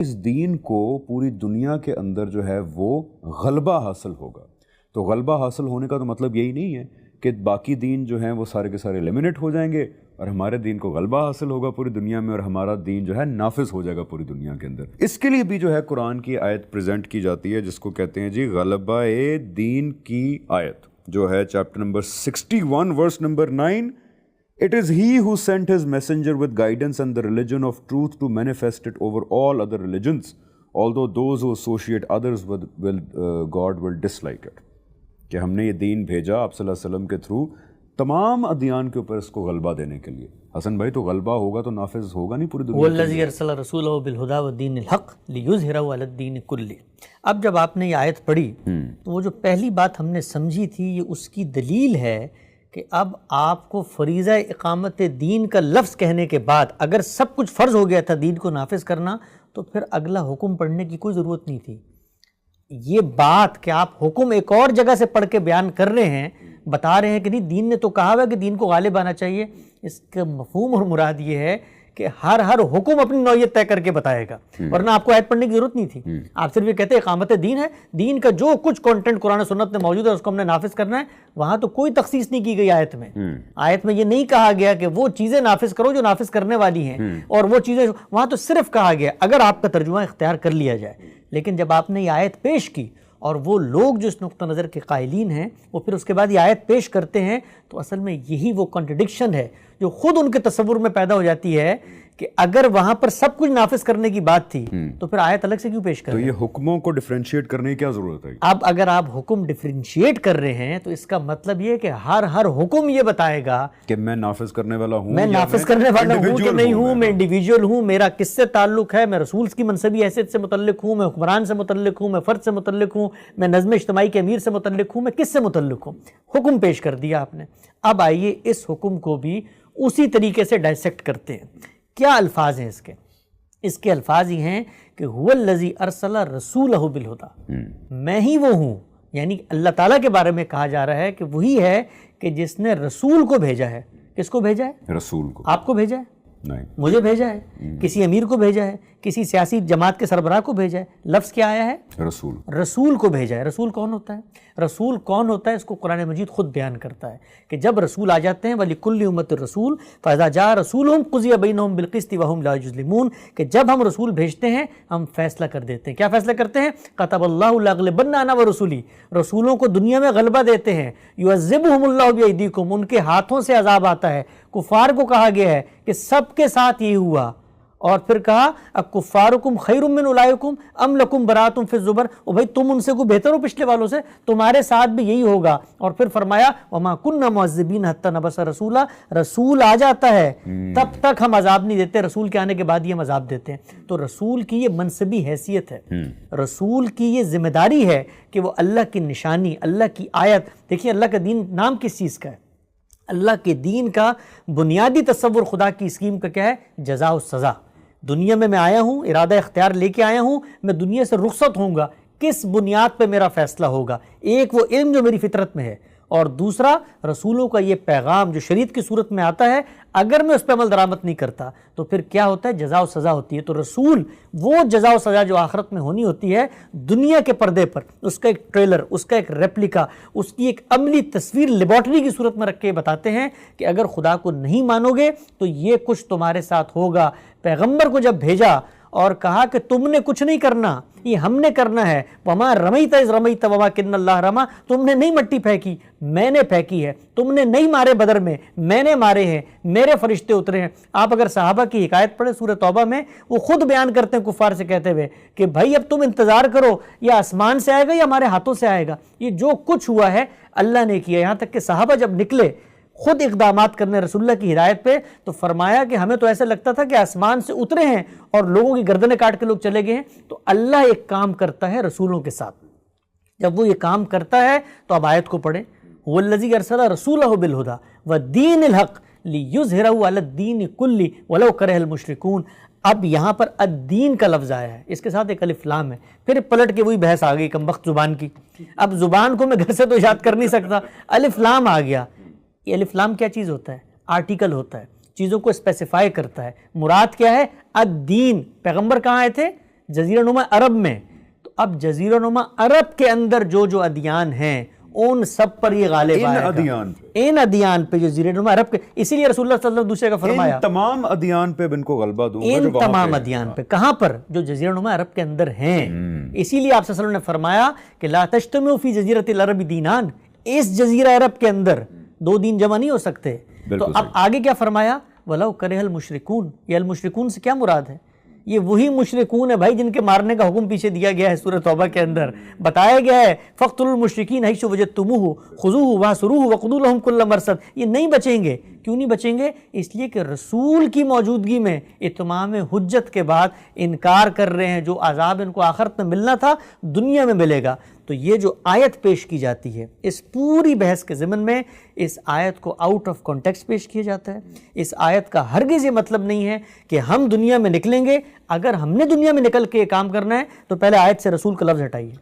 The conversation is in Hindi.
इस दीन को पूरी दुनिया के अंदर जो है वो गलबा हासिल होगा। तो गलबा हासिल होने का तो मतलब यही नहीं है कि बाकी दीन जो हैं वो सारे के सारे एलिमिनेट हो जाएंगे और हमारे दीन को गलबा हासिल होगा पूरी दुनिया में और हमारा दीन जो है नाफिज हो जाएगा पूरी दुनिया के अंदर। इसके लिए भी जो है कुरान की आयत प्रेजेंट की जाती है जिसको कहते हैं जी गलबा ए दीन की आयत, जो है chapter number 61 verse number 9। It is he who sent his messenger with guidance and the religion of truth to manifest it over all other religions, although those who associate others with God will dislike it। कि हमने ये दीन भेजा आप सल्लल्लाहु अलैहि वसल्लम के थ्रू तमाम अदियान के ऊपर इसको गलबा देने के लिए। हसन भाई, तो गलबा होगा तो नाफिज होगा नहीं पूरी दुनिया। वल्लज़ी अरसला रसूलहु बिल हुदा व दीनिल हक़ लियुज़हिरहु अला दीन कुल्ली। अब जब आपने ये आयत पढ़ी तो वो जो पहली बात हमने समझी थी ये उसकी दलील है कि अब आपको फरीज़ा इक़ामत दीन का लफ्ज़ कहने के बाद अगर सब कुछ फ़र्ज़ हो गया था दीन को नाफिज करना, तो फिर अगला हुक्म पढ़ने की कोई ज़रूरत नहीं थी। ये बात कि आप हुक्म एक और जगह से पढ़ के बयान कर रहे हैं, बता रहे हैं कि नहीं दीन ने तो कहा हुआ कि दीन को गालिब आना चाहिए, इसका मफ़हूम और मुराद ये है कि हर हुक्म अपनी नौयत तय करके बताएगा, वरना आपको आयत पढ़ने की जरूरत नहीं थी। आप सिर्फ ये कहते हैं इक़ामत दीन है, दीन का जो कुछ कंटेंट कुरान सुन्नत में मौजूद है उसको हमने नाफिज करना है। वहां तो कोई तखसीस नहीं की गई आयत में। आयत में ये नहीं कहा गया कि वो चीजें नाफिज करो जो नाफिज करने वाली हैं और वो चीजें, वहां तो सिर्फ कहा गया अगर आपका तर्जुमा इख्तियार कर लिया जाए। लेकिन जब आपने ये आयत पेश की और वो लोग जो इस नुक्ता नज़र के कायलीन हैं वो फिर उसके बाद ये आयत पेश करते हैं, तो असल में यही वो कॉन्ट्रडिक्शन है जो खुद उनके तसव्वुर में पैदा हो जाती है कि अगर वहां पर सब कुछ नाफिज करने की बात थी तो फिर आयत अलग से क्यों पेश कर रहे हैं? तो ये हुक्मों को डिफरेंशिएट करने की क्या जरूरत है? अब अगर आप हुक्म डिफरेंशिएट कर रहे हैं तो इसका मतलब ये कि हर हुक्म ये बताएगा कि मैं नाफिज करने वाला हूं, मैं नाफिज करने वाला हूं कि नहीं हूं, मैं इंडिविजुअल हूं, मेरा किससे ताल्लुक है, मैं रसूल की मनसबी हैसियत से मुतल्लिक हूं, मैं हुक्मरान से मुतल्लिक हूं, मैं फर्द से मुतल्लिक हूं, मैं नज़्म इज्तिमाई के अमीर से मुतल्लिक हूं, मैं किससे मुतल्लिक हूं। हुक्म पेश कर दिया आपने। अब आइए इस हुक्म को भी उसी तरीके से डायसेक्ट करते हैं। क्या अल्फाज हैं इसके? इसके अल्फाज ही हैं कि हुवल्लज़ी अरसला रसूलहु बिल हुदा, मैं ही वो हूँ, यानी अल्लाह ताला के बारे में कहा जा रहा है कि वही है कि जिसने रसूल को भेजा है। किसको भेजा है? रसूल को। आपको भेजा है? नहीं। मुझे भेजा है, किसी अमीर को भेजा है, किसी सियासी जमात के सरबराह को भेजा है। लफ्ज़ क्या आया है? रसूल। रसूल को भेजा है। रसूल कौन होता है? रसूल कौन होता है इसको कुरान मजीद खुद बयान करता है कि जब रसूल आ जाते हैं वलिकुल्लि उम्मतिर रसूल फ़इज़ा जा रसूलुहुम क़ुज़िया बैनहुम बिलक़िस्ति वहुम ला युज़लिमून, कि जब हम रसूल भेजते हैं हम फैसला कर देते हैं। क्या फैसला करते हैं? कतबल्लाहु लअग़लिबन्ना अना व रसूली, रसूलों को दुनिया में गलबा देते हैं। युअज़्ज़िबुहुमुल्लाहु बिअयदीकुम, उनके हाथों से अजाब आता है। कुफ़ार को कहा गया है कि सबके साथ ये हुआ, और फिर कहा अकुफ़ारुकुम खैरुम मिन उलाइकुम अम लकुम बरातुम फिज़ ज़ुबर, ओ भाई तुम उनसे कोई बेहतर हो पिछले वालों से, तुम्हारे साथ भी यही होगा। और फिर फरमाया वमा कुन्ना मुअज़्ज़िबीन हत्ता नबअसा रसूला, रसूल आ जाता है तब तक हम अजाब नहीं देते, रसूल के आने के बाद ही हम अजाब देते हैं। तो रसूल की ये मनसबी हैसियत है, रसूल की ये जिम्मेदारी है कि वो अल्लाह की निशानी, अल्लाह की आयत। देखिए अल्लाह का दीन नाम किस चीज़ का है? अल्लाह के दीन का बुनियादी तसव्वुर खुदा की स्कीम का क्या है? जज़ा और सज़ा। दुनिया में मैं आया हूँ, इरादा इख्तियार लेके आया हूँ, मैं दुनिया से रुखसत होऊंगा, किस बुनियाद पे मेरा फैसला होगा? एक वो इल्म जो मेरी फितरत में है, और दूसरा रसूलों का ये पैगाम जो शरीयत की सूरत में आता है, अगर मैं उस पर अमल दरामद नहीं करता तो फिर क्या होता है? जज़ा और सज़ा होती है। तो रसूल वो जज़ा और सज़ा जो आखिरत में होनी होती है दुनिया के पर्दे पर, उसका एक ट्रेलर, उसका एक रेप्लिका, उसकी एक अमली तस्वीर लेबॉर्टरी की सूरत में रख के बताते हैं कि अगर खुदा को नहीं मानोगे तो ये कुछ तुम्हारे साथ होगा। पैगंबर को जब भेजा और कहा कि तुमने कुछ नहीं करना, ये हमने करना है, वमा रमैता इज़ रमैता वमा किन्नल्लाह रमा, तुमने नहीं मट्टी फेंकी, मैंने फेंकी है, तुमने नहीं मारे बदर में, मैंने मारे हैं, मेरे फरिश्ते उतरे हैं। आप अगर सहाबा की हिकायत पढ़े सूरह तौबा में, वो खुद बयान करते हैं कुफ़ार से कहते हुए कि भाई अब तुम इंतज़ार करो, या आसमान से आएगा या हमारे हाथों से आएगा। ये जो कुछ हुआ है अल्लाह ने किया। यहाँ तक कि सहाबा जब निकले खुद इक़दामात करने रसूलुल्लाह की हिदायत पे, तो फरमाया कि हमें तो ऐसा लगता था कि आसमान से उतरे हैं और लोगों की गर्दनें काट के लोग चले गए हैं। तो अल्लाह एक काम करता है रसूलों के साथ, जब वो ये काम करता है तो अब आयत को पढ़े, वल्लज़ी अरसला रसूलहु बिल हुदा व दीनिल हक़ लियुज़हिरहु अला दीन कुल्ली वलौ करहल मुशरिकून। अब यहाँ पर अद्दीन का लफ्ज़ आया है, इसके साथ एक अलिफ लाम है। फिर पलट के वही बहस आ गई कमबख्त ज़ुबान की। अब ज़ुबान को मैं घर से तो याद कर नहीं सकता, अलिफ लाम आ गया। ये अलिफ लाम क्या चीज़ होता है? आर्टिकल होता है, चीज़ों को स्पेसिफाई करता है। मुराद क्या है? अद्दीन। पैगंबर कहाँ आए थे? जजीरा नुमा अरब में, तो अब जजीरा नुमा अरब के अंदर जो जो अदियान हैं उन सब पर ये गालिब आएगा, इन अदियान पे जो जजीरा नुमा अरब के। इसीलिए रसूलुल्लाह सल्लल्लाहु अलैहि वसल्लम दूसरे का फरमाया, इन तमाम अदियान पे इनको गलबा दूंगा, इन तमाम अदियान पे। कहां पर? जो जजीरा नुमा अरब के अंदर हैं। इसीलिए आप सल्लल्लाहु अलैहि वसल्लम ने फरमाया कि ला तज्तमिउ फी जजीरतिल अरबी दीनान, इस जजीरा अरब के अंदर दो दीन जमा नहीं हो सकते। तो अब आगे क्या फरमाया? वलाउ करेहल मुशरिकून। ये अल मुशरिकून से क्या मुराद है? ये वही मुशरिकून है भाई जिनके मारने का हुक्म पीछे दिया गया है सूरह तौबा के अंदर। बताया गया है फ़क़्तुलुल मुशरिकीन हैसु वजदतुमूहु खुज़ूहु वहसुरूहु वक़ुदू लहुम कुल्ल मरसद। ये नहीं बचेंगे। क्यों नहीं बचेंगे? इसलिए कि रसूल की मौजूदगी में इत्माम हुज्जत के बाद इनकार कर रहे हैं। जो अज़ाब इनको आखिरत में मिलना था दुनिया में मिलेगा। तो ये जो आयत पेश की जाती है, इस पूरी बहस के ज़िमन में इस आयत को आउट ऑफ कॉन्टेक्स्ट पेश किया जाता है। इस आयत का हरगिज़ ये मतलब नहीं है कि हम दुनिया में निकलेंगे। अगर हमने दुनिया में निकल के काम करना है तो पहले आयत से रसूल का लफ्ज़ हटाइए।